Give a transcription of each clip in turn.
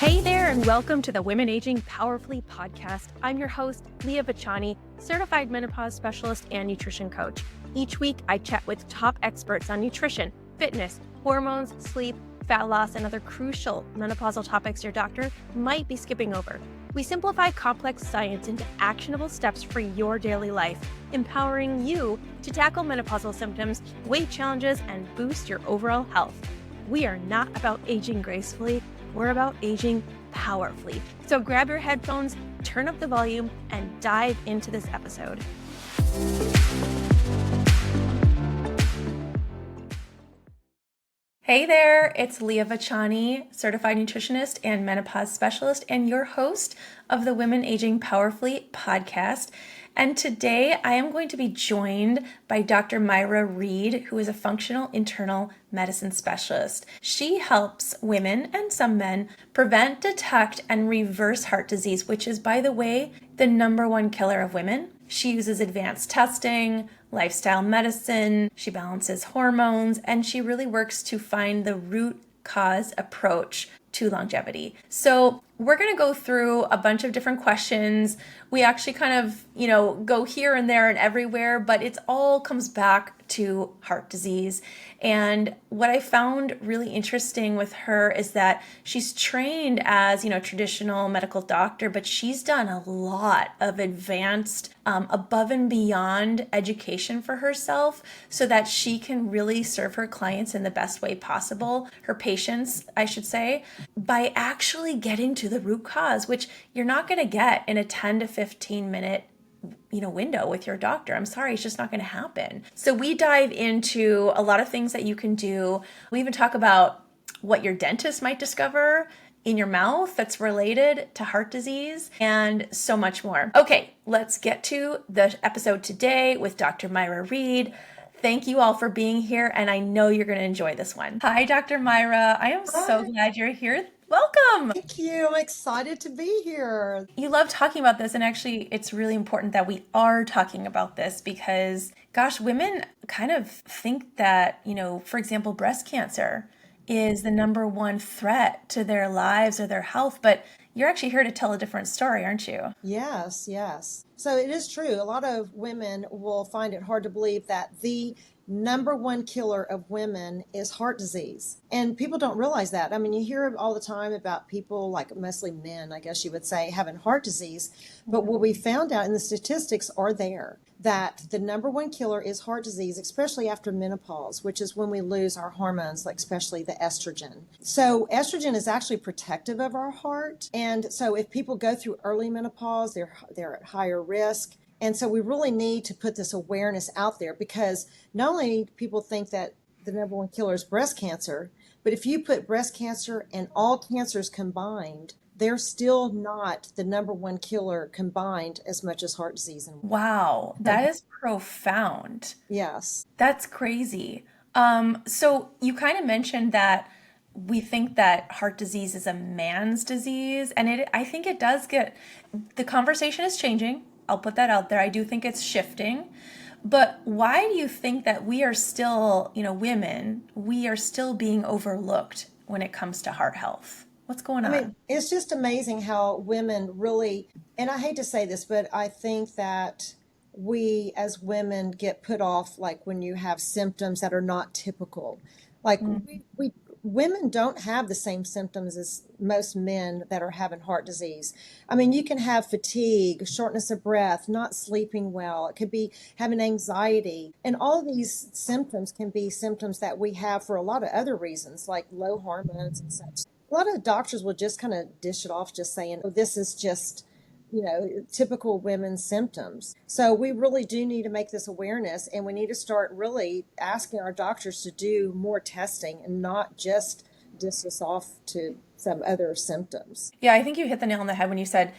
Hey there, and welcome to the Women Aging Powerfully podcast. I'm your host, Leah Vachani, certified menopause specialist and nutrition coach. Each week, I chat with top experts on nutrition, fitness, hormones, sleep, fat loss, and other crucial menopausal topics your doctor might be skipping over. We simplify complex science into actionable steps for your daily life, empowering you to tackle menopausal symptoms, weight challenges, and boost your overall health. We are not about aging gracefully. We're about aging powerfully. So grab your headphones, turn up the volume, and dive into this episode. Hey there, it's Leah Vachani, certified nutritionist and menopause specialist, and your host of the Women Aging Powerfully podcast. And today I am going to be joined by Dr. Myra Reed, who is a functional internal medicine specialist. She helps women and some men prevent, detect, and reverse heart disease, which is, by the way, the number one killer of women. She uses advanced testing, lifestyle medicine, she balances hormones, and she really works to find the root cause approach to longevity. So we're going to go through a bunch of different questions. We actually kind of, go here and there and everywhere, but it all comes back to heart disease. And what I found really interesting with her is that she's trained as, traditional medical doctor, but she's done a lot of advanced, above and beyond education for herself so that she can really serve her clients in the best way possible, her patients, I should say, by actually getting to the root cause, which you're not going to get in a 10 to 15 minute window with your doctor. I'm sorry, it's just not going to happen. So we dive into a lot of things that you can do. We even talk about what your dentist might discover in your mouth that's related to heart disease and so much more. Okay, let's get to the episode today with Dr. Myra Reed. Thank you all for being here, and I know you're going to enjoy this one. Hi, Dr. Myra. I am so glad you're here. Welcome. Thank you. I'm excited to be here. You love talking about this, and actually it's really important that we are talking about this because, gosh, women kind of think that, for example, breast cancer is the number one threat to their lives or their health, but you're actually here to tell a different story, aren't you? Yes. So it is true. A lot of women will find it hard to believe that the number one killer of women is heart disease. And people don't realize that. I mean, you hear all the time about people, like mostly men, I guess you would say, having heart disease. But what we found out, and the statistics are there, that the number one killer is heart disease, especially after menopause, which is when we lose our hormones, like especially the estrogen. So estrogen is actually protective of our heart. And so if people go through early menopause, they're at higher risk. And so we really need to put this awareness out there because not only do people think that the number one killer is breast cancer, but if you put breast cancer and all cancers combined, they're still not the number one killer combined as much as heart disease. Wow, that is profound. Yes. That's crazy. So you kind of mentioned that we think that heart disease is a man's disease, and I think it does the conversation is changing. I'll put that out there. I do think it's shifting. But why do you think that we are still, women, we are still being overlooked when it comes to heart health? What's going on? I mean, it's just amazing how women really, and I hate to say this, but I think that we as women get put off like when you have symptoms that are not typical. Like we women don't have the same symptoms as most men that are having heart disease. I mean, you can have fatigue, shortness of breath, not sleeping well. It could be having anxiety. And all of these symptoms can be symptoms that we have for a lot of other reasons, like low hormones and such. A lot of doctors will just kind of dish it off, just saying, oh, this is just, typical women's symptoms. So we really do need to make this awareness, and we need to start really asking our doctors to do more testing and not just dish this off to some other symptoms. Yeah, I think you hit the nail on the head when you said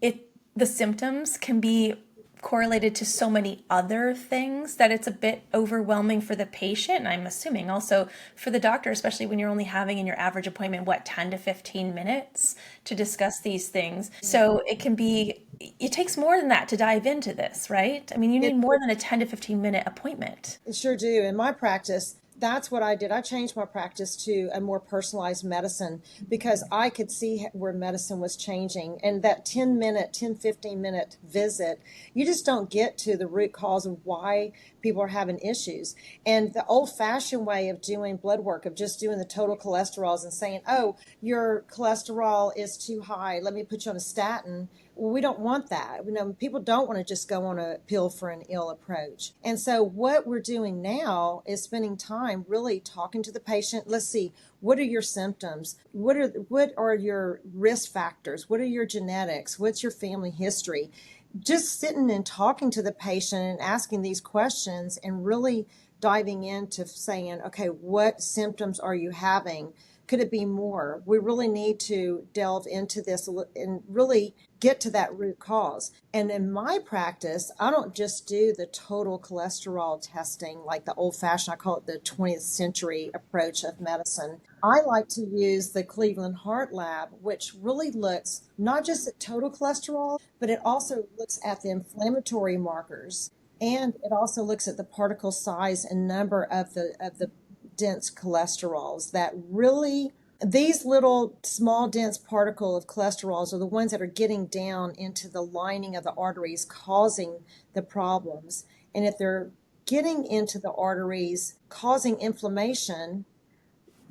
the symptoms can be correlated to so many other things that it's a bit overwhelming for the patient, and I'm assuming also for the doctor, especially when you're only having in your average appointment 10 to 15 minutes to discuss these things. So it takes more than that to dive into this, right? I mean, you need more than a 10 to 15 minute appointment. Sure do. In my practice, that's what I did. I changed my practice to a more personalized medicine because I could see where medicine was changing. And that 15-minute visit, you just don't get to the root cause of why people are having issues. And the old fashioned way of doing blood work, of just doing the total cholesterols and saying, oh, your cholesterol is too high, let me put you on a statin. Well, we don't want that. People don't want to just go on a pill for an ill approach. And so what we're doing now is spending time really talking to the patient. Let's see, what are your symptoms? What are your risk factors? What are your genetics? What's your family history? Just sitting and talking to the patient and asking these questions and really diving into saying, okay, what symptoms are you having? Could it be more? We really need to delve into this and really get to that root cause. And in my practice, I don't just do the total cholesterol testing like the old fashioned, I call it the 20th century approach of medicine. I like to use the Cleveland Heart Lab, which really looks not just at total cholesterol, but it also looks at the inflammatory markers. And it also looks at the particle size and number of the dense cholesterols that really, these little small dense particle of cholesterols are the ones that are getting down into the lining of the arteries causing the problems. And if they're getting into the arteries causing inflammation,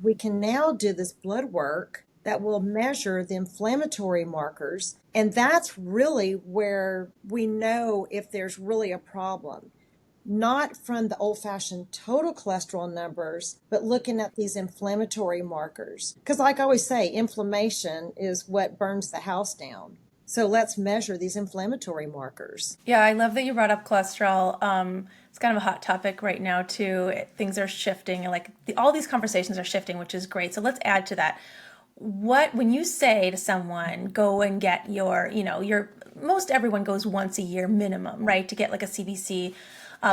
we can now do this blood work that will measure the inflammatory markers. And that's really where we know if there's really a problem. Not from the old-fashioned total cholesterol numbers, but looking at these inflammatory markers. Because like I always say, inflammation is what burns the house down. So let's measure these inflammatory markers. Yeah, I love that you brought up cholesterol. It's kind of a hot topic right now too. Things are shifting, and all these conversations are shifting, which is great. So let's add to that. When you say to someone, go and get most everyone goes once a year minimum, right, to get like a CBC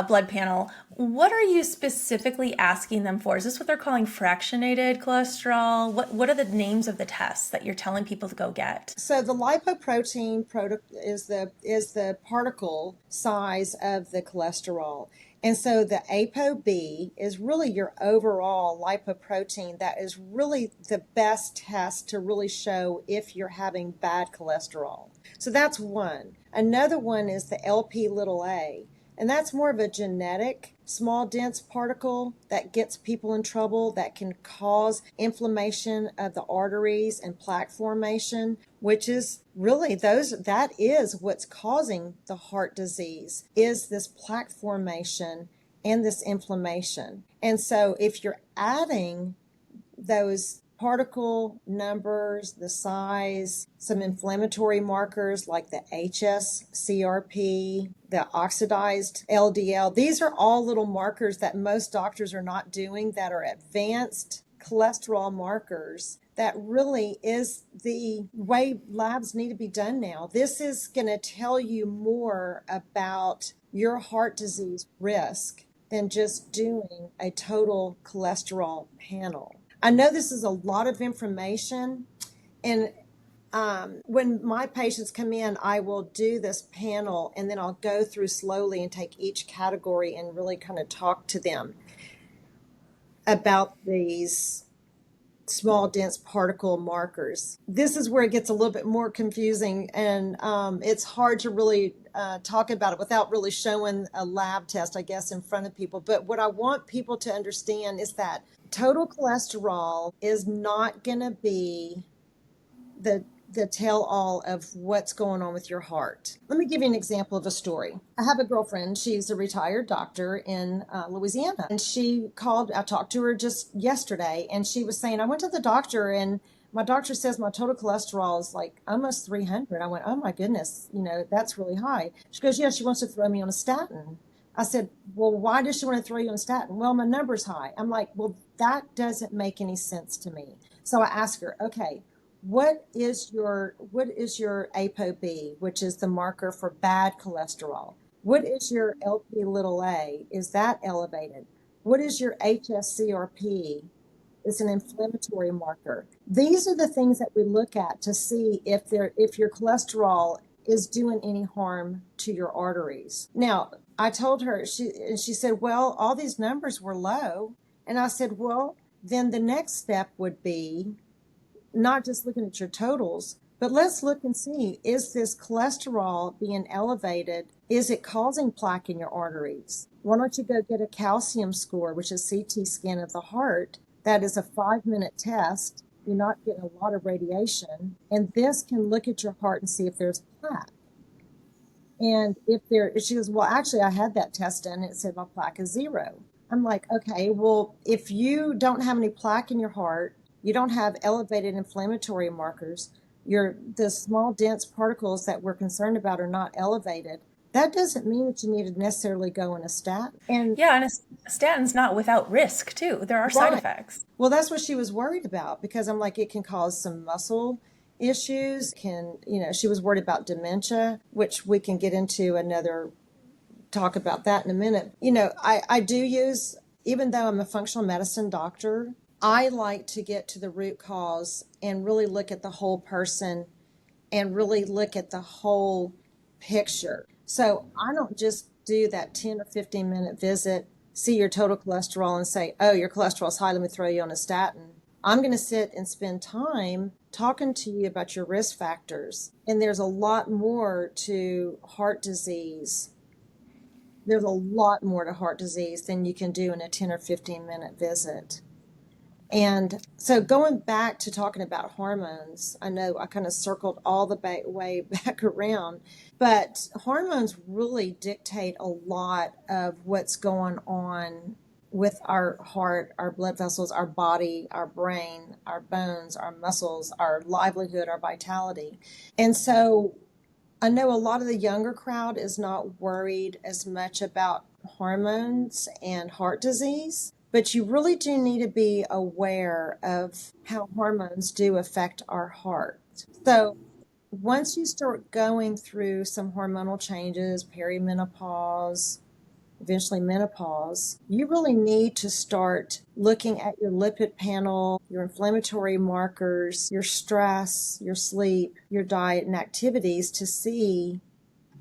blood panel. What are you specifically asking them for? Is this what they're calling fractionated cholesterol? What are the names of the tests that you're telling people to go get? So the lipoprotein is the particle size of the cholesterol. And so the ApoB is really your overall lipoprotein. That is really the best test to really show if you're having bad cholesterol. So that's one. Another one is the LP little a. And that's more of a genetic, small, dense particle that gets people in trouble, that can cause inflammation of the arteries and plaque formation, which is really that is what's causing the heart disease, is this plaque formation and this inflammation. And so if you're adding those particle numbers, the size, some inflammatory markers like the HSCRP, the oxidized LDL. These are all little markers that most doctors are not doing, that are advanced cholesterol markers. That really is the way labs need to be done now. This is going to tell you more about your heart disease risk than just doing a total cholesterol panel. I know this is a lot of information, and when my patients come in, I will do this panel, and then I'll go through slowly and take each category and really kind of talk to them about these small dense particle markers. This is where it gets a little bit more confusing, and it's hard to really talk about it without really showing a lab test, I guess, in front of people. But what I want people to understand is that total cholesterol is not going to be the tell-all of what's going on with your heart. Let me give you an example of a story. I have a girlfriend. She's a retired doctor in Louisiana. And she called, I talked to her just yesterday, and she was saying, I went to the doctor, and my doctor says my total cholesterol is like almost 300. I went, oh my goodness, that's really high. She goes, yeah, she wants to throw me on a statin. I said, well, why does she want to throw you on a statin? Well, my number's high. I'm like, well, that doesn't make any sense to me. So I asked her, okay, what is your ApoB, which is the marker for bad cholesterol? What is your LP little a? Is that elevated? What is your HSCRP? It's an inflammatory marker. These are the things that we look at to see if your cholesterol is doing any harm to your arteries. Now, I told her, she said, well, all these numbers were low. And I said, well, then the next step would be not just looking at your totals, but let's look and see, is this cholesterol being elevated? Is it causing plaque in your arteries? Why don't you go get a calcium score, which is CT scan of the heart? That is a 5-minute test. You're not getting a lot of radiation. And this can look at your heart and see if there's plaque. And she goes, well, actually, I had that test done and it said my plaque is 0. I'm like, okay, well, if you don't have any plaque in your heart, you don't have elevated inflammatory markers, the small dense particles that we're concerned about are not elevated. That doesn't mean that you need to necessarily go on a statin. And Yeah, and a statin's not without risk too. There are side right. effects. Well, that's what she was worried about, because I'm like, it can cause some muscle issues. She was worried about dementia, which we can get into another talk about that in a minute. I do use, even though I'm a functional medicine doctor, I like to get to the root cause and really look at the whole person and really look at the whole picture. So I don't just do that 10 or 15-minute visit, see your total cholesterol and say, oh, your cholesterol's high, let me throw you on a statin. I'm going to sit and spend time talking to you about your risk factors. And there's a lot more to heart disease. There's a lot more to heart disease than you can do in a 10 or 15-minute visit. And so going back to talking about hormones, I know I kind of circled all the way back around, but hormones really dictate a lot of what's going on with our heart, our blood vessels, our body, our brain, our bones, our muscles, our livelihood, our vitality. And so I know a lot of the younger crowd is not worried as much about hormones and heart disease, but you really do need to be aware of how hormones do affect our heart. So once you start going through some hormonal changes, perimenopause, eventually menopause, you really need to start looking at your lipid panel, your inflammatory markers, your stress, your sleep, your diet and activities to see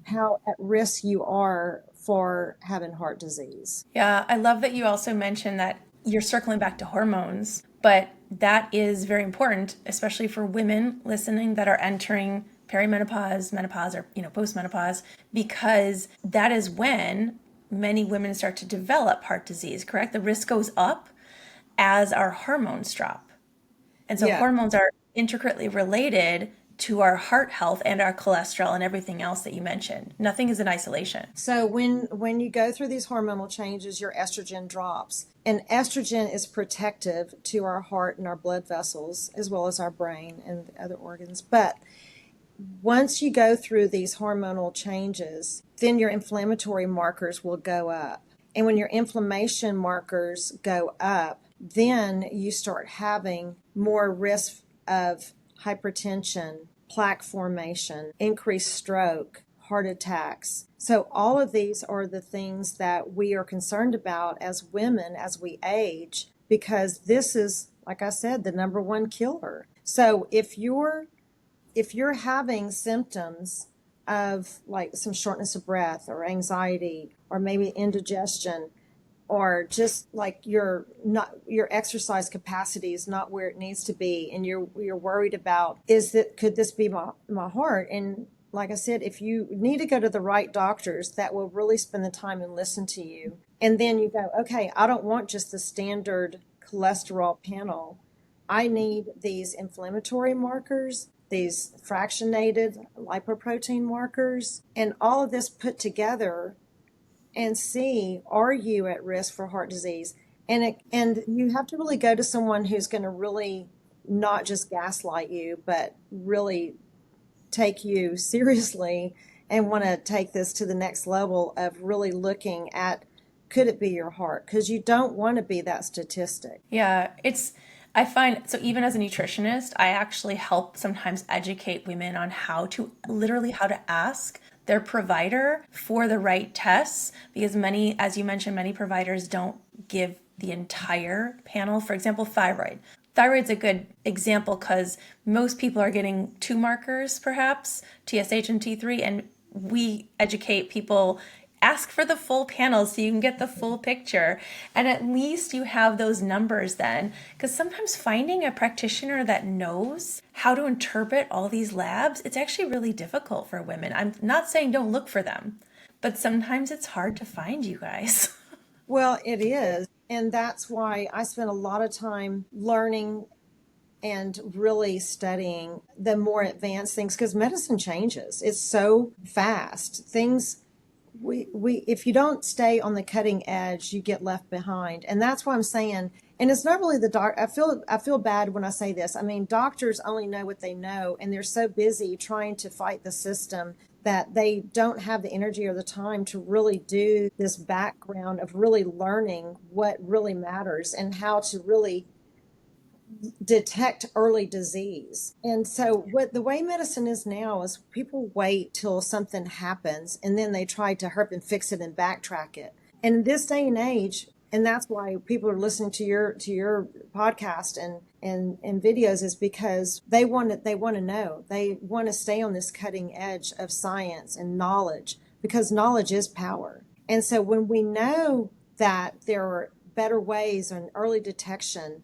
how at risk you are for having heart disease. Yeah, I love that you also mentioned that you're circling back to hormones, but that is very important, especially for women listening that are entering perimenopause, menopause, or postmenopause, because that is when many women start to develop heart disease, correct? The risk goes up as our hormones drop. And so Yeah. hormones are intricately related to our heart health and our cholesterol and everything else that you mentioned. Nothing is in isolation. So when you go through these hormonal changes, your estrogen drops. And estrogen is protective to our heart and our blood vessels, as well as our brain and other organs. But once you go through these hormonal changes, then your inflammatory markers will go up. And when your inflammation markers go up, then you start having more risk of hypertension, plaque formation, increased stroke, heart attacks. So all of these are the things that we are concerned about as women as we age, because this is, like I said, the number one killer. So if you're having symptoms of like some shortness of breath or anxiety or maybe indigestion, or just like your exercise capacity is not where it needs to be, and you're worried about, could this be my heart? And like I said, if you need to go to the right doctors that will really spend the time and listen to you, and then you go, okay, I don't want just the standard cholesterol panel. I need these inflammatory markers, these fractionated lipoprotein markers, and all of this put together, and see, are you at risk for heart disease? And you have to really go to someone who's going to really not just gaslight you, but really take you seriously and want to take this to the next level of really looking at, could it be your heart? Because you don't want to be that statistic. Yeah, I find, so even as a nutritionist, I actually help sometimes educate women on how to ask their provider for the right tests, because many, as you mentioned, many providers don't give the entire panel. For example, thyroid. Thyroid's a good example because most people are getting two markers, perhaps, TSH and T3, and we educate people ask for the full panel so you can get the full picture. And at least you have those numbers then. Because sometimes finding a practitioner that knows how to interpret all these labs, it's actually really difficult for women. I'm not saying don't look for them, but sometimes it's hard to find, you guys. Well, it is. And that's why I spent a lot of time learning and really studying the more advanced things because medicine changes. It's so fast. Things we if you don't stay on the cutting edge, you get left behind. And that's why I'm saying, and it's not really the doc. I feel bad when I say this. I mean, doctors only know what they know, and they're so busy trying to fight the system that they don't have the energy or the time to really do this background of really learning what really matters and how to really detect early disease. And so what the way medicine is now is people wait till something happens and then they try to herp and fix it and backtrack it. And in this day and age, and that's why people are listening to your podcast and videos is because they want to know. They want to stay on this cutting edge of science and knowledge because knowledge is power. And so when we know that there are better ways and early detection,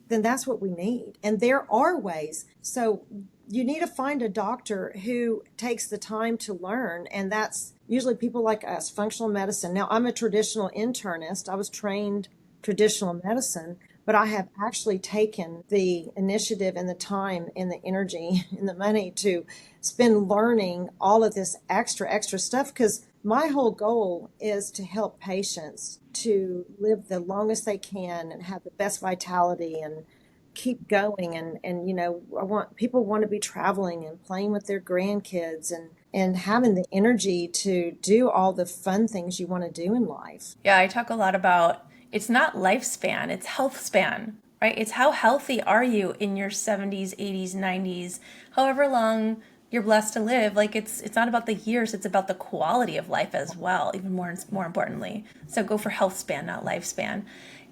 then that's what we need. And there are ways. So you need to find a doctor who takes the time to learn. And that's usually people like us, functional medicine. Now, I'm a traditional internist. I was trained traditional medicine, but I have actually taken the initiative and the time and the energy and the money to spend learning all of this extra stuff because my whole goal is to help patients to live the longest they can and have the best vitality and keep going and I want people want to be traveling and playing with their grandkids and having the energy to do all the fun things you want to do in life. Yeah, I talk a lot about it's not lifespan, it's health span, right? It's how healthy are you in your 70s, 80s, 90s, however long you're blessed to live. Like it's not about the years, it's about the quality of life as well, even more importantly. So go for health span, not lifespan.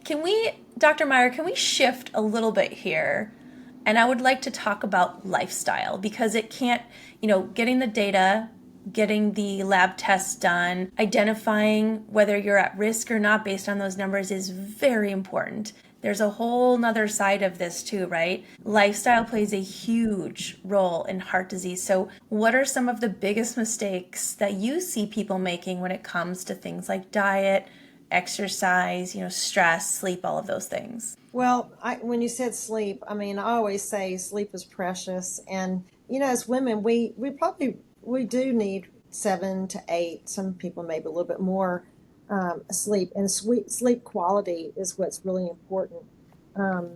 Can we, Dr. Myra, can we shift a little bit here? And I would like to talk about lifestyle because it can't, getting the data, getting the lab tests done, identifying whether you're at risk or not based on those numbers is very important. There's a whole nother side of this too, right? Lifestyle plays a huge role in heart disease. So what are some of the biggest mistakes that you see people making when it comes to things like diet, exercise, stress, sleep, all of those things? Well, when you said sleep, I mean, I always say sleep is precious. And, as women, we do need 7 to 8, some people maybe a little bit more sleep. And sleep quality is what's really important. Um,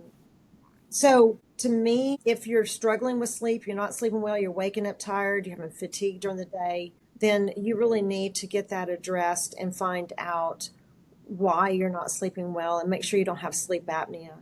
so to me, if you're struggling with sleep, you're not sleeping well, you're waking up tired, you're having fatigue during the day, then you really need to get that addressed and find out why you're not sleeping well and make sure you don't have sleep apnea.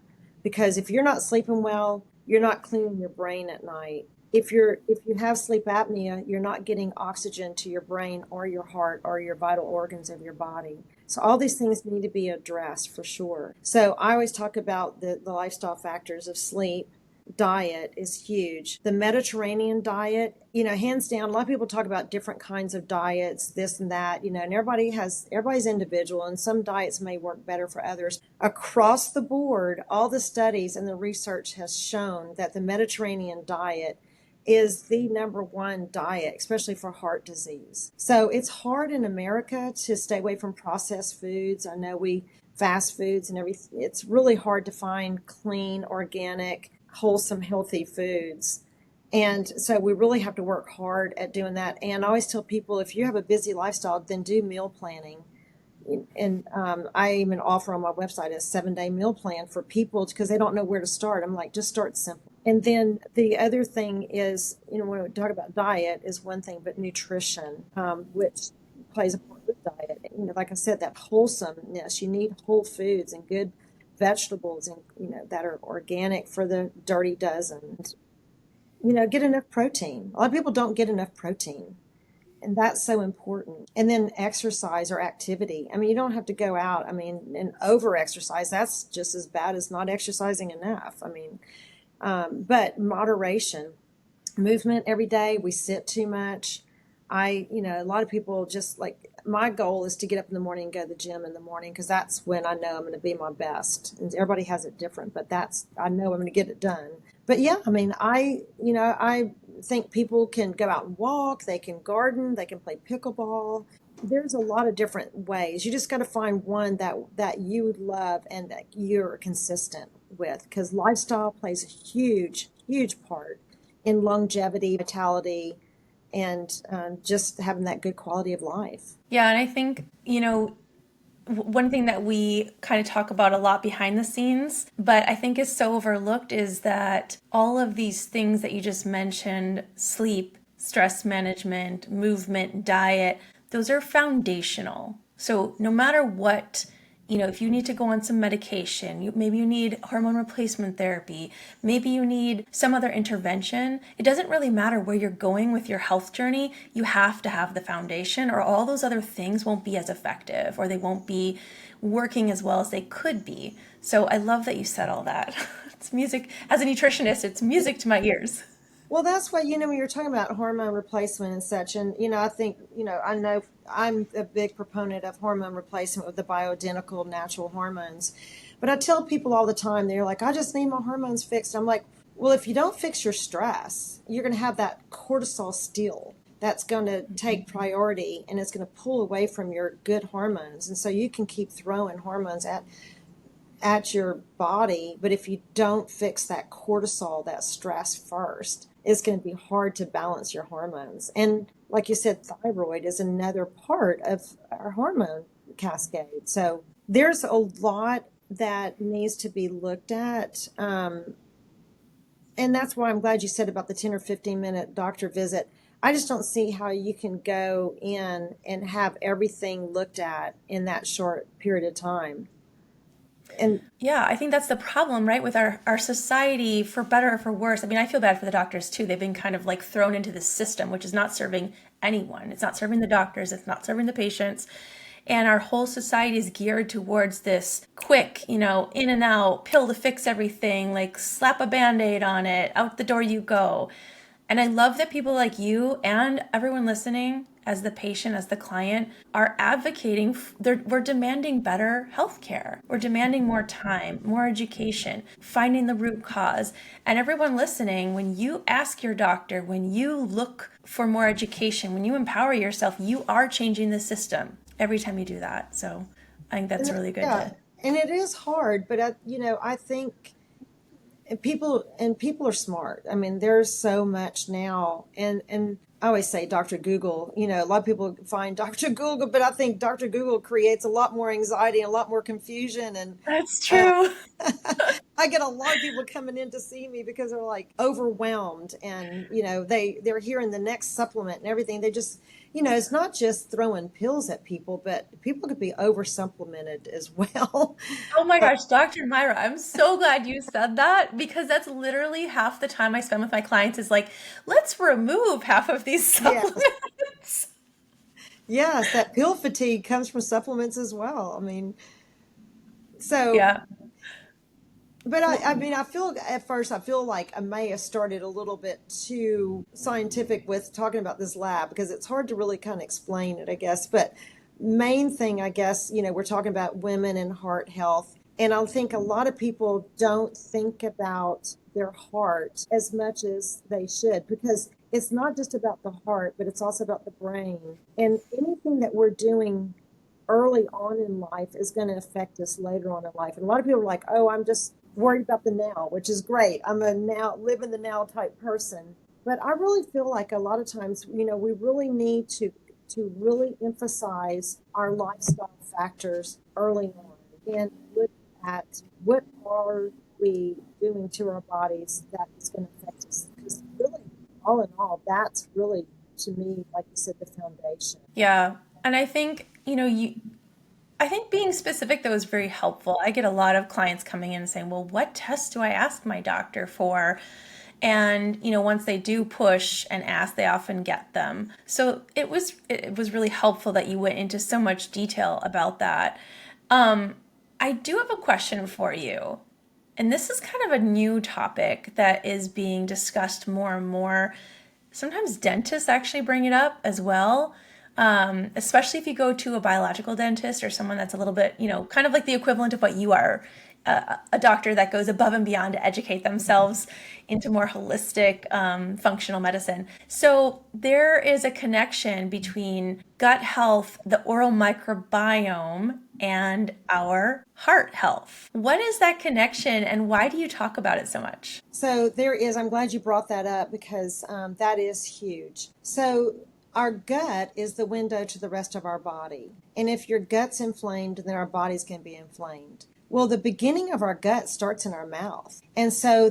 Because if you're not sleeping well, you're not cleaning your brain at night. If you have sleep apnea, you're not getting oxygen to your brain or your heart or your vital organs of your body. So all these things need to be addressed for sure. So I always talk about the lifestyle factors of sleep. Diet is huge. The Mediterranean diet, hands down, a lot of people talk about different kinds of diets, this and that, and everybody's individual and some diets may work better for others. Across the board, all the studies and the research has shown that the Mediterranean diet is the number one diet, especially for heart disease. So it's hard in America to stay away from processed foods. I know we fast foods and everything. It's really hard to find clean, organic, wholesome, healthy foods. And so we really have to work hard at doing that. And I always tell people if you have a busy lifestyle, then do meal planning. And I even offer on my website a 7-day meal plan for people because they don't know where to start. I'm like, just start simple. And then the other thing is, when we talk about diet is one thing, but nutrition, which plays a part with diet. Like I said, that wholesomeness, you need whole foods and good vegetables and, that are organic for the dirty dozen. Get enough protein. A lot of people don't get enough protein. And that's so important. And then exercise or activity. I mean, you don't have to go out. I mean, and over exercise, that's just as bad as not exercising enough. I mean, but moderation, movement every day. We sit too much. A lot of people just like, my goal is to get up in the morning and go to the gym in the morning because that's when I know I'm going to be my best. And everybody has it different, but I know I'm going to get it done. But yeah, I mean, I think people can go out and walk, they can garden, they can play pickleball. There's a lot of different ways. You just got to find one that you would love and that you're consistent with, because lifestyle plays a huge part in longevity, vitality, and just having that good quality of life. Yeah, and I think, one thing that we kind of talk about a lot behind the scenes, but I think is so overlooked, is that all of these things that you just mentioned, sleep, stress management, movement, diet, those are foundational. So no matter what, if you need to go on some medication, maybe you need hormone replacement therapy, maybe you need some other intervention, it doesn't really matter where you're going with your health journey. You have to have the foundation, or all those other things won't be as effective, or they won't be working as well as they could be. So I love that you said all that. It's music. As a nutritionist, it's music to my ears. Well, that's why, when you're talking about hormone replacement and such, and, I think, I know I'm a big proponent of hormone replacement with the bioidentical natural hormones. But I tell people all the time, they're like, I just need my hormones fixed. I'm like, well, if you don't fix your stress, you're going to have that cortisol steal that's going to take priority, and it's going to pull away from your good hormones. And so you can keep throwing hormones at your body, but if you don't fix that cortisol, that stress first, it's going to be hard to balance your hormones. And like you said, thyroid is another part of our hormone cascade. So there's a lot that needs to be looked at. And that's why I'm glad you said about the 10 or 15-minute doctor visit. I just don't see how you can go in and have everything looked at in that short period of time. And Yeah, I think that's the problem, right? With our society, for better or for worse. I mean, I feel bad for the doctors too. They've been kind of like thrown into this system, which is not serving anyone. It's not serving the doctors, it's not serving the patients. And our whole society is geared towards this quick, in and out, pill to fix everything, like slap a band aid on it, out the door you go. And I love that people like you and everyone listening, as the patient, as the client, are advocating. We're demanding better healthcare. We're demanding more time, more education, finding the root cause. And everyone listening, when you ask your doctor, when you look for more education, when you empower yourself, you are changing the system every time you do that. So I think that's really good yeah, to. and it is hard, but I think people are smart. I mean, there's so much now, and I always say Dr. Google. A lot of people find Dr. Google, but I think Dr. Google creates a lot more anxiety and a lot more confusion. And That's uh, true. I get a lot of people coming in to see me because they're like overwhelmed, and they're hearing the next supplement and everything. They just, it's not just throwing pills at people, but people could be over supplemented as well. Oh my gosh, Dr. Myra, I'm so glad you said that, because that's literally half the time I spend with my clients is like, let's remove half of these Yes, supplements. yes, that pill fatigue comes from supplements as well. I mean, so, Yeah. but I Well, mean, I feel at first, I feel like I may have started a little bit too scientific with talking about this lab because it's hard to really kind of explain it, I guess. But main thing, I guess, we're talking about women and heart health. And I think a lot of people don't think about their heart as much as they should, because it's not just about the heart, but it's also about the brain. And anything that we're doing early on in life is going to affect us later on in life. And a lot of people are like, oh, I'm just worried about the now, which is great. I'm a now, live in the now type person. But I really feel like a lot of times, we really need to really emphasize our lifestyle factors early on and look at what are we doing to our bodies that is going to affect us. Because really, all in all, that's really, to me, like you said, the foundation. yeah. And I think, I think being specific though is very helpful. I get a lot of clients coming in and saying, well, what tests do I ask my doctor for? And, once they do push and ask, they often get them. So it was really helpful that you went into so much detail about that. I do have a question for you. And this is kind of a new topic that is being discussed more and more. Sometimes dentists actually bring it up as well. Especially if you go to a biological dentist or someone that's a little bit, kind of like the equivalent of what you are, a doctor that goes above and beyond to educate themselves into more holistic, functional medicine. So there is a connection between gut health, the oral microbiome, and our heart health. What is that connection and why do you talk about it so much? So there is, I'm glad you brought that up because that is huge. So our gut is the window to the rest of our body. And if your gut's inflamed, then our body's going to be inflamed. Well, the beginning of our gut starts in our mouth. And so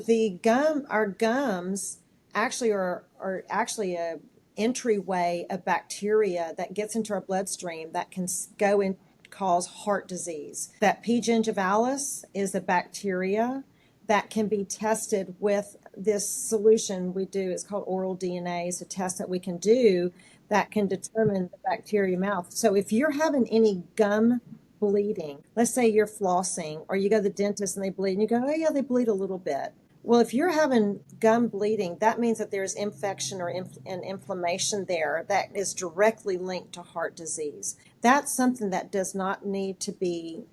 our gums actually are actually a entryway of bacteria that gets into our bloodstream that can go and cause heart disease. That P. gingivalis is a bacteria that can be tested with this solution we do. It's called oral DNA. It's a test that we can do that can determine the bacteria mouth. So if you're having any gum bleeding, let's say you're flossing or you go to the dentist and they bleed and you go, oh yeah, they bleed a little bit. Well, if you're having gum bleeding, that means that there's infection or an inflammation there that is directly linked to heart disease. That's something that does not need to be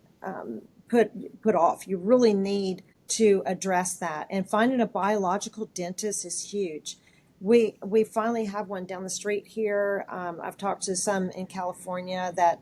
put off. You really need to address that. And finding a biological dentist is huge. We finally have one down the street here. I've talked to some in California that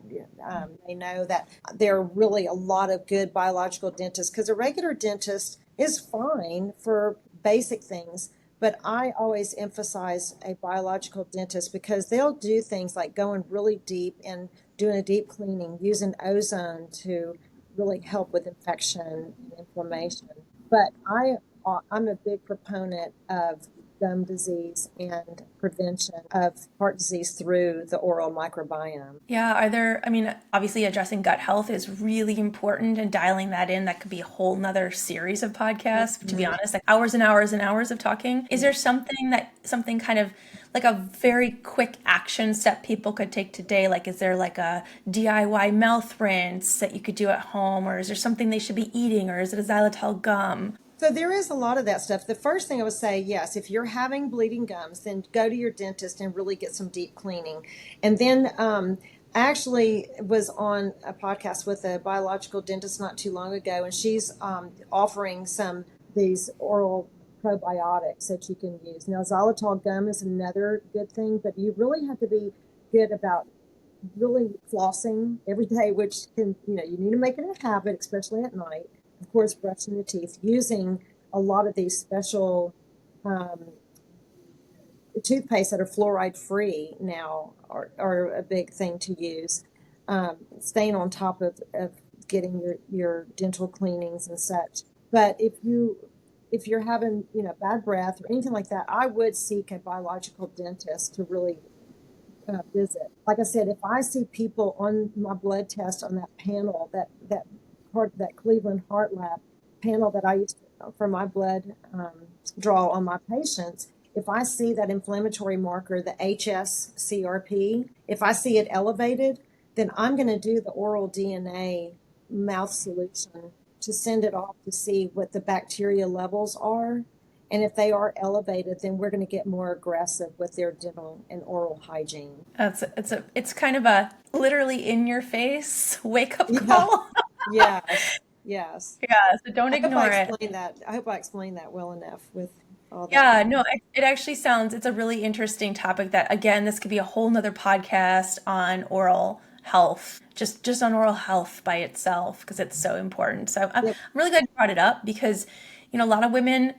they know that there are really a lot of good biological dentists because a regular dentist is fine for basic things. But I always emphasize a biological dentist because they'll do things like going really deep and doing a deep cleaning, using ozone to really help with infection and inflammation. But I'm a big proponent of gum disease and prevention of heart disease through the oral microbiome. Yeah, obviously addressing gut health is really important and dialing that in. That could be a whole nother series of podcasts, to be honest, like hours and hours and hours of talking. Is there something kind of like a very quick action step people could take today? Like, is there like a DIY mouth rinse that you could do at home? Or is there something they should be eating? Or is it a xylitol gum? So there is a lot of that stuff. The first thing I would say, yes, if you're having bleeding gums, then go to your dentist and really get some deep cleaning. And then I actually was on a podcast with a biological dentist not too long ago, and she's offering these oral probiotics that you can use. Now, xylitol gum is another good thing, but you really have to be good about really flossing every day, which you need to make it a habit, especially at night. Of course, brushing your teeth, using a lot of these special toothpaste that are fluoride free now are a big thing to use. Staying on top of getting your dental cleanings and such. But if you're having bad breath or anything like that, I would seek a biological dentist to really visit. Like I said, if I see people on my blood test on that panel, that Cleveland Heart Lab panel that I used to, for my blood draw on my patients, if I see that inflammatory marker, the HSCRP, if I see it elevated, then I'm going to do the oral DNA mouth solution to send it off to see what the bacteria levels are. And if they are elevated, then we're going to get more aggressive with their dental and oral hygiene. It's kind of a literally in your face wake up Yeah. call. Yes. Yes. Yeah, so don't ignore it. I hope I explained that well enough with all that. Yeah, no, it actually it's a really interesting topic that, again, this could be a whole nother podcast on oral health, just on oral health by itself, because it's so important. So I'm Yep. really glad you brought it up because, a lot of women,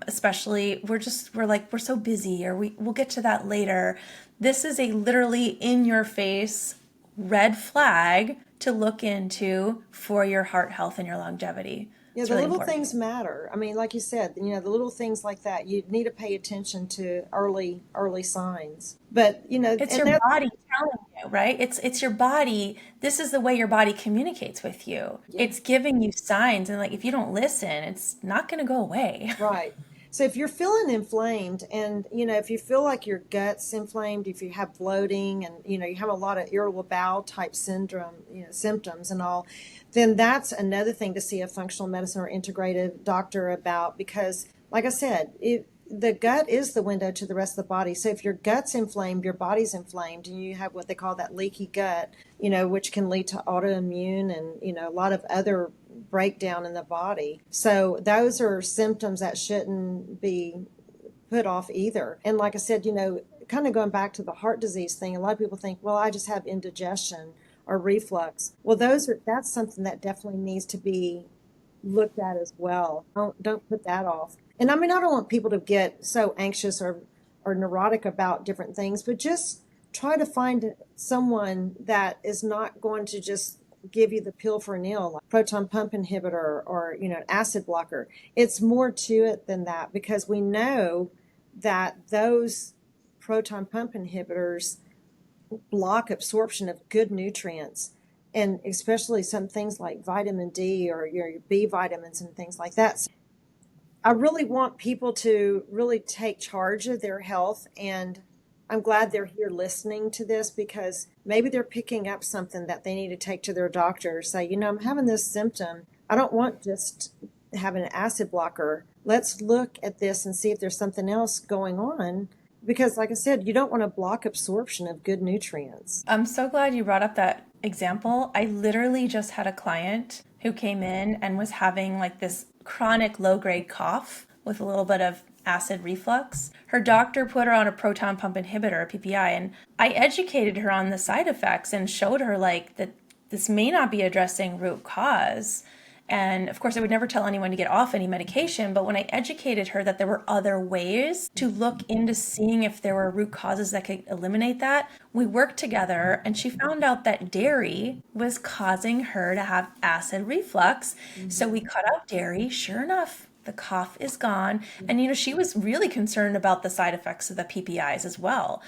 especially, we're so busy, or we'll get to that later. This is a literally in your face red flag to look into for your heart health and your longevity. Yeah, It's the really little important. things matter. I mean, like you said, the little things like that, you need to pay attention to early signs. But, It's and your that, body telling you, right? It's your body. This is the way your body communicates with you. yeah, It's giving you signs, and like if you don't listen, it's not going to go away. right. So if you're feeling inflamed and, if you feel like your gut's inflamed, if you have bloating and, you have a lot of irritable bowel type syndrome, symptoms and all, then that's another thing to see a functional medicine or integrative doctor about because, like I said, the gut is the window to the rest of the body. So if your gut's inflamed, your body's inflamed, and you have what they call that leaky gut, which can lead to autoimmune and, a lot of other breakdown in the body. So those are symptoms that shouldn't be put off either. And like I said, kind of going back to the heart disease thing, a lot of people think, well, I just have indigestion or reflux. Well, that's something that definitely needs to be looked at as well. Don't put that off. And I mean, I don't want people to get so anxious or neurotic about different things, but just try to find someone that is not going to just give you the pill for an ill, like proton pump inhibitor or acid blocker. It's more to it than that, because we know that those proton pump inhibitors block absorption of good nutrients, and especially some things like vitamin D or your B vitamins and things like that. So I really want people to really take charge of their health, and I'm glad they're here listening to this, because maybe they're picking up something that they need to take to their doctor. Say, I'm having this symptom. I don't want just having an acid blocker. Let's look at this and see if there's something else going on, because like I said, you don't want to block absorption of good nutrients. I'm so glad you brought up that example. I literally just had a client who came in and was having like this chronic low grade cough with a little bit of acid reflux. Her doctor put her on a proton pump inhibitor, a PPI, and I educated her on the side effects and showed her like that this may not be addressing root cause. And of course, I would never tell anyone to get off any medication, but when I educated her that there were other ways to look into seeing if there were root causes that could eliminate that, we worked together and she found out that dairy was causing her to have acid reflux. So we cut out dairy. Sure enough, the cough is gone. And, she was really concerned about the side effects of the PPIs as well,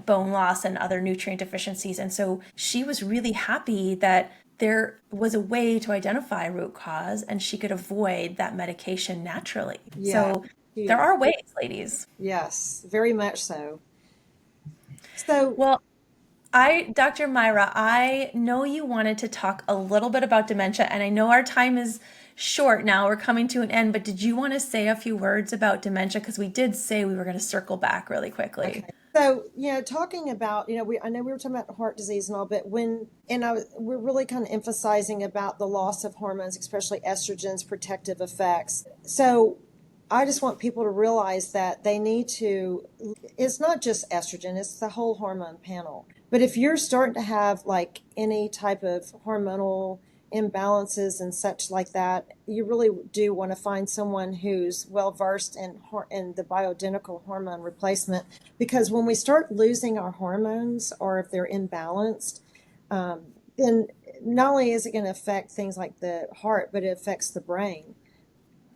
bone loss and other nutrient deficiencies. And so she was really happy that there was a way to identify root cause and she could avoid that medication naturally. Yeah. So there are ways, ladies. Yes, very much so. So, Well, Dr. Myra, I know you wanted to talk a little bit about dementia, and I know our time is short now. We're coming to an end, but did you want to say a few words about dementia? Because we did say we were going to circle back really quickly. okay. So, talking about, I know we were talking about heart disease and all, but we're really kind of emphasizing about the loss of hormones, especially estrogen's protective effects. So, I just want people to realize that it's not just estrogen, it's the whole hormone panel. But if you're starting to have like any type of hormonal imbalances and such like that, you really do want to find someone who's well versed in the bioidentical hormone replacement, because when we start losing our hormones, or if they're imbalanced, then not only is it going to affect things like the heart, but it affects the brain.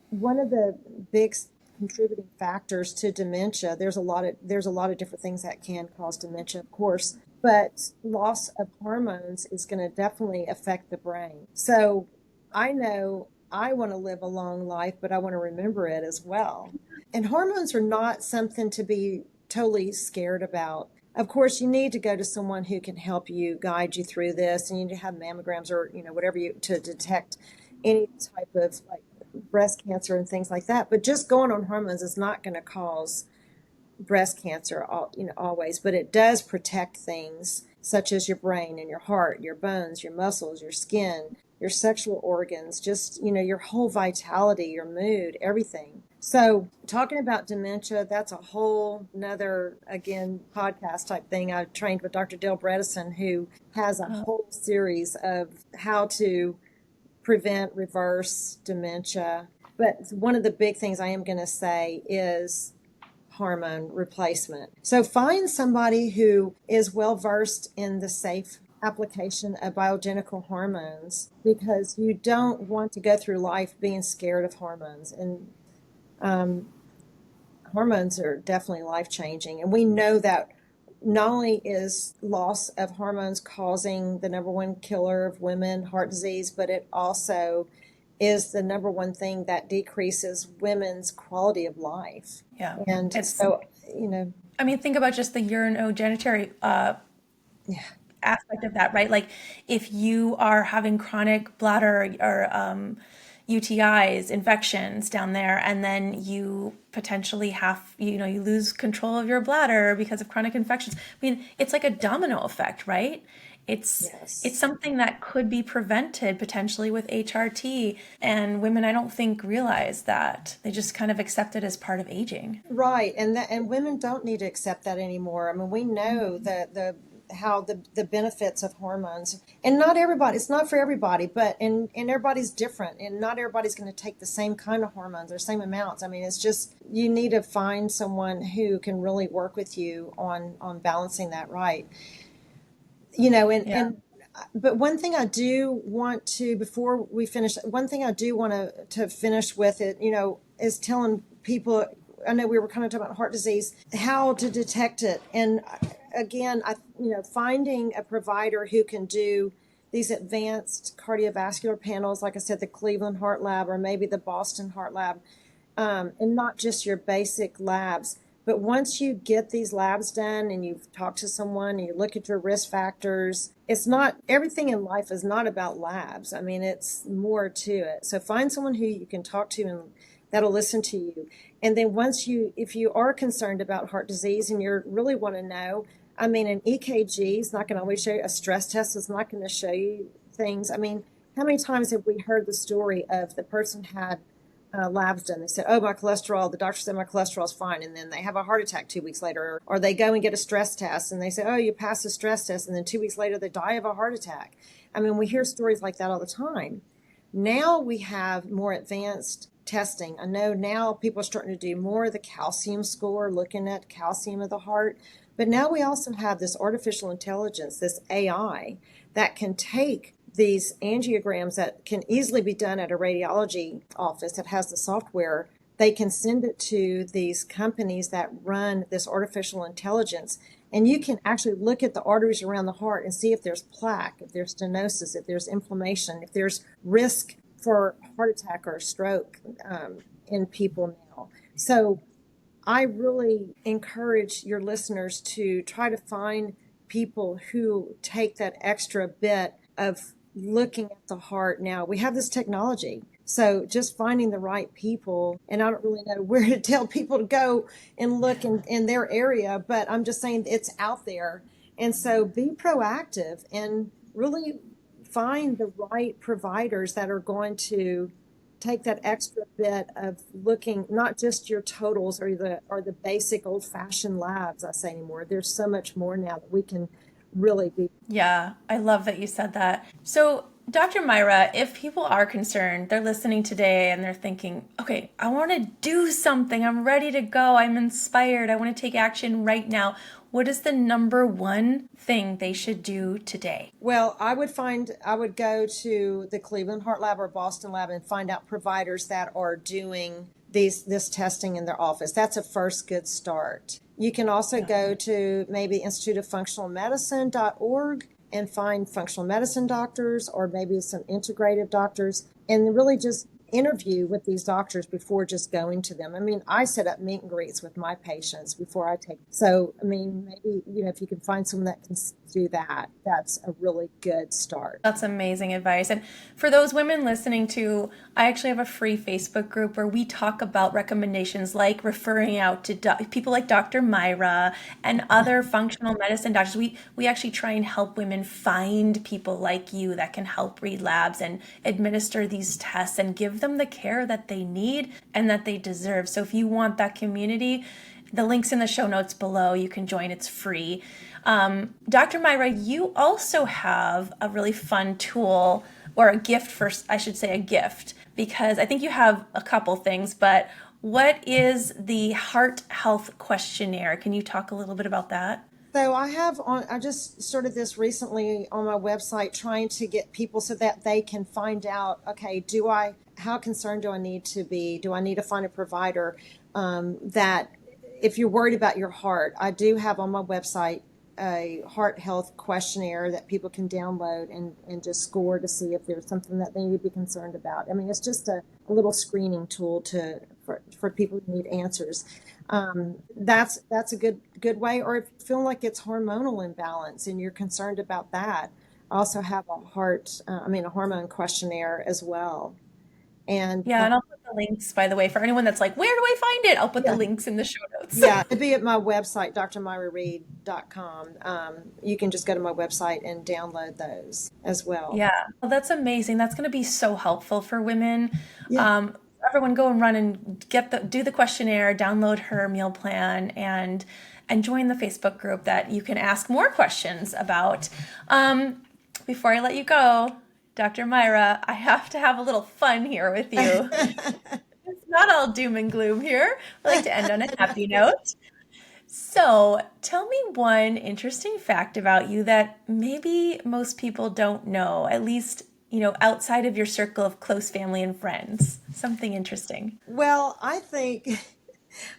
One of the big contributing factors to dementia, there's a lot of different things that can cause dementia, of course, but loss of hormones is going to definitely affect the brain. So I know I want to live a long life, but I want to remember it as well. And hormones are not something to be totally scared about. Of course, you need to go to someone who can help you, guide you through this, and you need to have mammograms or whatever to detect any type of like breast cancer and things like that. But just going on hormones is not going to cause breast cancer, always, but it does protect things such as your brain and your heart, your bones, your muscles, your skin, your sexual organs, just, your whole vitality, your mood, everything. So talking about dementia, that's a whole nother, again, podcast type thing. I trained with Dr. Dale Bredesen, who has a whole series of how to prevent, reverse dementia. But one of the big things I am going to say is hormone replacement. So find somebody who is well versed in the safe application of bioidentical hormones, because you don't want to go through life being scared of hormones. And hormones are definitely life changing. And we know that not only is loss of hormones causing the number one killer of women, heart disease, but it also is the number one thing that decreases women's quality of life. Yeah. And so, I mean, think about just the urinary aspect of that, right? Like if you are having chronic bladder or UTIs, infections down there, and then you potentially you lose control of your bladder because of chronic infections. I mean, it's like a domino effect, right? It's Yes. something that could be prevented potentially with HRT, and women I don't think realize that. They just kind of accept it as part of aging. Right, and women don't need to accept that anymore. I mean, we know the how the benefits of hormones, and not everybody. It's not for everybody, but and everybody's different, and not everybody's going to take the same kind of hormones or same amounts. I mean, it's just you need to find someone who can really work with you on balancing that right. You know, Yeah. and but one thing I do want to before we finish, one thing I do want to finish with it, you know, is telling people. I know we were kind of talking about heart disease, how to detect it, and again, finding a provider who can do these advanced cardiovascular panels, like I said, the Cleveland Heart Lab or maybe the Boston Heart Lab, and not just your basic labs. But once you get these labs done and you've talked to someone and you look at your risk factors, it's not everything in life is not about labs. I mean, it's more to it. So find someone who you can talk to and that'll listen to you. And then if you are concerned about heart disease and you really want to know, I mean, an EKG is not going to always show you, a stress test is not going to show you things. I mean, how many times have we heard the story of the person had labs done? They said, "Oh, my cholesterol." The doctor said my cholesterol's fine, and then they have a heart attack 2 weeks later. Or they go and get a stress test, and they say, "Oh, you passed the stress test," and then 2 weeks later they die of a heart attack. I mean, we hear stories like that all the time. Now we have more advanced testing. I know now people are starting to do more of the calcium score, looking at calcium of the heart. But now we also have this artificial intelligence, this AI, that can take these angiograms that can easily be done at a radiology office that has the software. They can send it to these companies that run this artificial intelligence, and you can actually look at the arteries around the heart and see if there's plaque, if there's stenosis, if there's inflammation, if there's risk for heart attack or stroke in people now. So I really encourage your listeners to try to find people who take that extra bit of looking at the heart. Now we have this technology. So just finding the right people, and I don't really know where to tell people to go and look in their area, but I'm just saying it's out there. And so be proactive and really find the right providers that are going to take that extra bit of looking not just your totals or the basic old fashioned labs I say anymore. There's so much more now that we can really be. Yeah, I love that you said that. So, Dr. Myra, if people are concerned, they're listening today and they're thinking, okay, I want to do something. I'm ready to go. I'm inspired. I want to take action right now. What is the number one thing they should do today? Well, I would go to the Cleveland Heart Lab or Boston Lab and find out providers that are doing this testing in their office. That's a first good start. You can also Yeah. go to maybe Institute of Functional Medicine.org and find functional medicine doctors or maybe some integrative doctors and really just interview with these doctors before just going to them. I mean, I set up meet and greets with my patients before I take. So, I mean, maybe, if you can find someone that can do that, that's a really good start. That's amazing advice. And for those women listening to, I actually have a free Facebook group where we talk about recommendations like referring out to people like Dr. Myra and other functional medicine doctors. We actually try and help women find people like you that can help read labs and administer these tests and give them the care that they need and that they deserve. So if you want that community, the link's in the show notes below. You can join, it's free. Dr. Myra, you also have a really fun tool or a gift I should say a gift, because I think you have a couple things, but what is the heart health questionnaire? Can you talk a little bit about that? So I just started this recently on my website trying to get people so that they can find out, okay, how concerned do I need to be? Do I need to find a provider that if you're worried about your heart, I do have on my website a heart health questionnaire that people can download and just score to see if there's something that they need to be concerned about. I mean, it's just a little screening tool for people who need answers. That's a good way. Or if you feel like it's hormonal imbalance and you're concerned about that, I also have a hormone questionnaire as well. And Yeah, and I'll put the links, by the way, for anyone that's like, where do I find it? I'll put the yeah, links in the show notes. yeah, it'd be at my website, drmyrareed.com. You can just go to my website and download those as well. Yeah, well, that's amazing. That's going to be so helpful for women. Yeah. Um, Everyone go and run and do the questionnaire, download her meal plan, and join the Facebook group that you can ask more questions about. Before I let you go, Dr. Myra, I have to have a little fun here with you. It's not all doom and gloom here. I like to end on a happy note. So, tell me one interesting fact about you that maybe most people don't know, at least, outside of your circle of close family and friends. Something interesting. Well, I think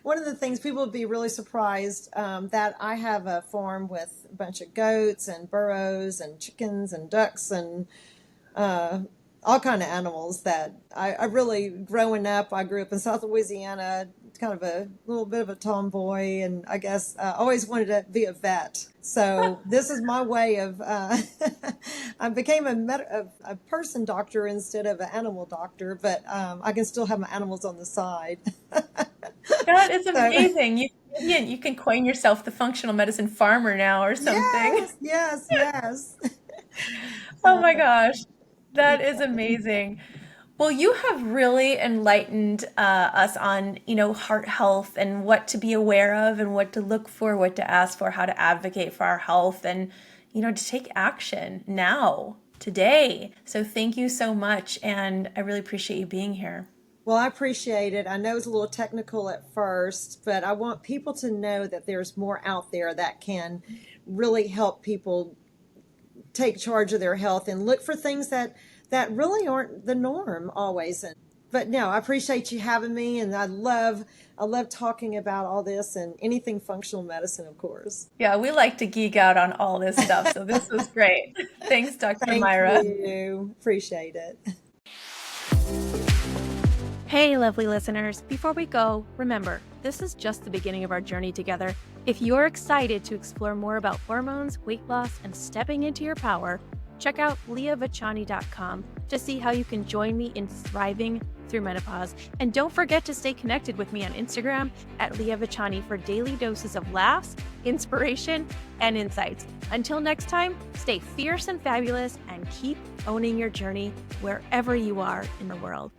one of the things people would be really surprised that I have a farm with a bunch of goats and burros and chickens and ducks and uh, all kind of animals that I really, growing up, I grew up in South Louisiana, kind of a little bit of a tomboy, and I guess always wanted to be a vet. So this is my way of, I became a person doctor instead of an animal doctor, but I can still have my animals on the side. That is So amazing. You can coin yourself the functional medicine farmer now or something. yes, yes, yes. Oh my gosh, that is amazing. Well, you have really enlightened us on, heart health and what to be aware of and what to look for, what to ask for, how to advocate for our health and, to take action now, today. So thank you so much. And I really appreciate you being here. Well, I appreciate it. I know it's a little technical at first, but I want people to know that there's more out there that can really help people take charge of their health and look for things that really aren't the norm always. And but no, I appreciate you having me, and I love talking about all this and anything functional medicine, of course. Yeah, we like to geek out on all this stuff. So this was great. Thanks, Dr. Thank Myra. you. Appreciate it. Hey, lovely listeners. Before we go, remember, this is just the beginning of our journey together. If you're excited to explore more about hormones, weight loss, and stepping into your power, check out leahvachani.com to see how you can join me in thriving through menopause. And don't forget to stay connected with me on Instagram at Leah Vachani for daily doses of laughs, inspiration, and insights. Until next time, stay fierce and fabulous and keep owning your journey wherever you are in the world.